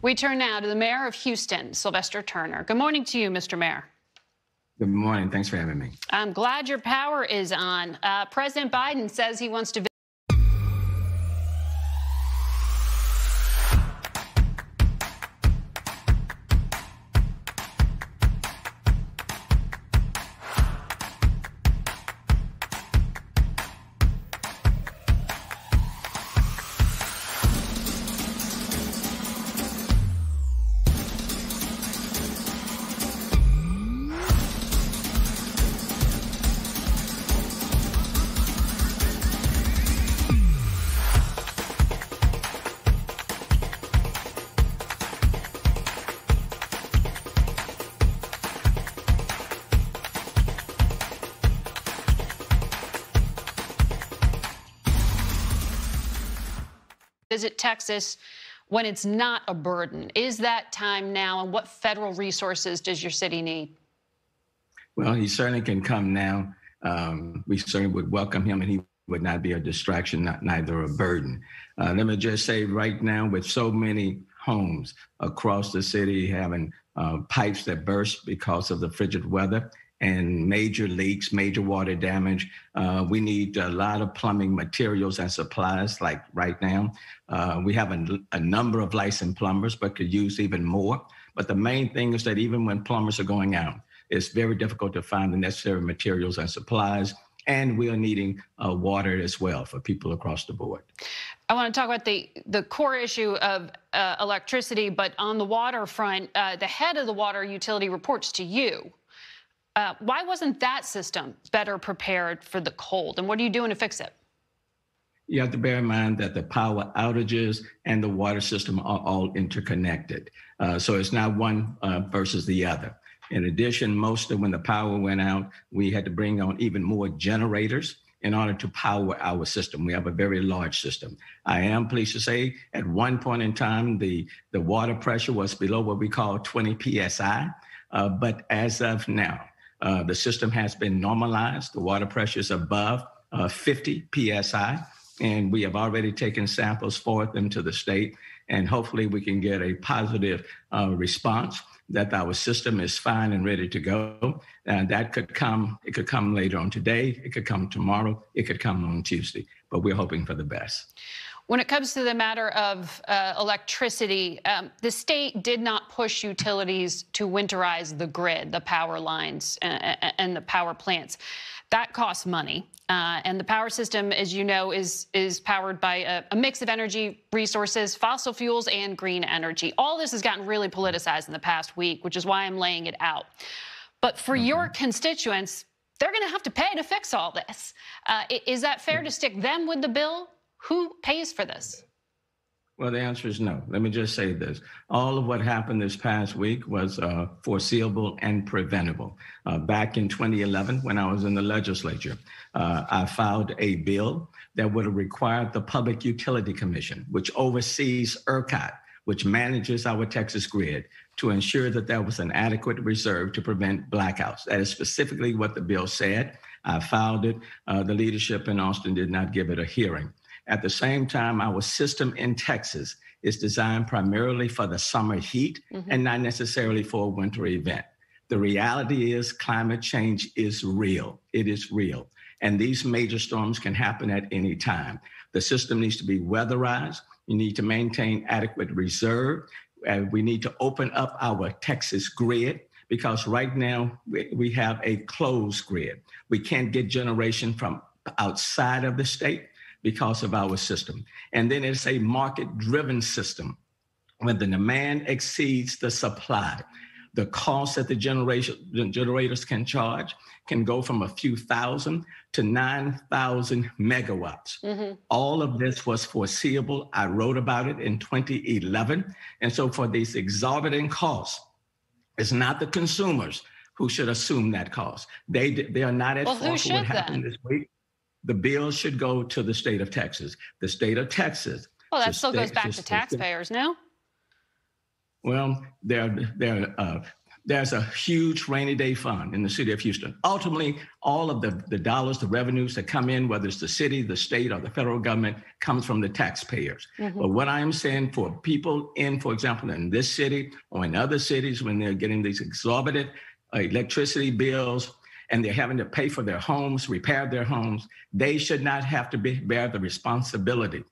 We turn now to the mayor of Houston, Sylvester Turner. Good morning to you, Mr. Mayor. Good morning. Thanks for having me. I'm glad your power is on. President Biden says he wants to visit Texas when it's not a burden. Is that time now, and what federal resources does your city need? Well, he certainly can come now. We certainly would welcome him, and he would not be a distraction, neither a burden. Let me just say right now, with so many homes across the city having pipes that burst because of the frigid weather and major leaks, major water damage, we need a lot of plumbing materials and supplies. Like right now, we have a number of licensed plumbers, but could use even more. But the main thing is that even when plumbers are going out, it's very difficult to find the necessary materials and supplies. And we are needing water as well for people across the board. I want to talk about the core issue of electricity, but on the water front, the head of the water utility reports to you. Why wasn't that system better prepared for the cold? And what are you doing to fix it? You have to bear in mind that the power outages and the water system are all interconnected. So it's not one versus the other. In addition, when the power went out, we had to bring on even more generators in order to power our system. We have a very large system. I am pleased to say at one point in time, the water pressure was below what we call 20 PSI. But as of now, the system has been normalized. The water pressure is above 50 PSI. And we have already taken samples for them to the state. And hopefully we can get a positive response that our system is fine and ready to go. And that could come, it could come later on today, it could come tomorrow, it could come on Tuesday, but we're hoping for the best. When it comes to the matter of electricity, the state did not push utilities to winterize the grid, the power lines and the power plants. That costs money. And the power system, as you know, is powered by a mix of energy resources, fossil fuels, and green energy. All this has gotten really politicized in the past week, which is why I'm laying it out. But for your constituents, they're going to have to pay to fix all this. Is that fair to stick them with the bill? Who pays for this? Well, the answer is no. Let me just say this. All of what happened this past week was foreseeable and preventable. Back in 2011, when I was in the legislature, I filed a bill that would have required the Public Utility Commission, which oversees ERCOT, which manages our Texas grid, to ensure that there was an adequate reserve to prevent blackouts. That is specifically what the bill said. I filed it. The leadership in Austin did not give it a hearing. At the same time, our system in Texas is designed primarily for the summer heat and not necessarily for a winter event. The reality is climate change is real. It is real. And these major storms can happen at any time. The system needs to be weatherized. You need to maintain adequate reserve. We need to open up our Texas grid because right now we have a closed grid. We can't get generation from outside of the state because of our system. And then it's a market-driven system. When the demand exceeds the supply, the cost that the generators can charge can go from a few thousand to 9,000 megawatts. All of this was foreseeable. I wrote about it in 2011. And so for these exorbitant costs, it's not the consumers who should assume that cost. They are not at fault for what happened this week. The bill should go to the state of Texas. The state of Texas. Well, that still goes back to taxpayers, no? Well, there are there's a huge rainy day fund in the city of Houston. Ultimately, all of the dollars, the revenues that come in, whether it's the city, the state, or the federal government, comes from the taxpayers. But what I am saying for people in, for example, in this city or in other cities, when they're getting these exorbitant electricity bills and they're having to pay for their homes, repair their homes, they should not have to bear the responsibility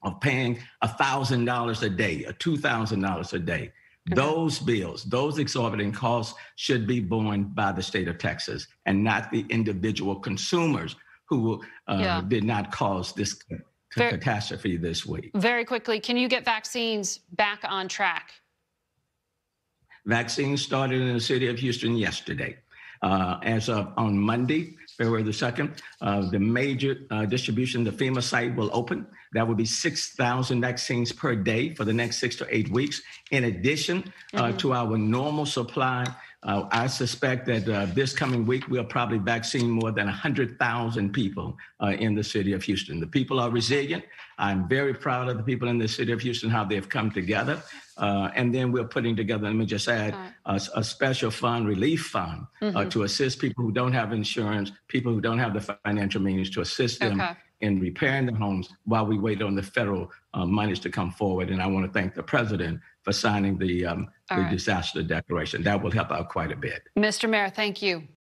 of paying $1,000 a day or $2,000 a day. Those bills, those exorbitant costs should be borne by the state of Texas and not the individual consumers who did not cause this catastrophe this week. Very quickly, can you get vaccines back on track? Vaccines started in the city of Houston yesterday. As of on Monday, February the 2nd, the major distribution, the FEMA site will open. That will be 6,000 vaccines per day for the next 6 to 8 weeks. In addition to our normal supply, I suspect that this coming week, we'll probably vaccine more than 100,000 people in the city of Houston. The people are resilient. I'm very proud of the people in the city of Houston, how they've come together. And then we're putting together, let me just add, a special fund, relief fund, to assist people who don't have insurance, people who don't have the financial means, to assist them in repairing their homes while we wait on the federal monies to come forward. And I want to thank the president for signing the disaster declaration. That will help out quite a bit. Mr. Mayor, thank you.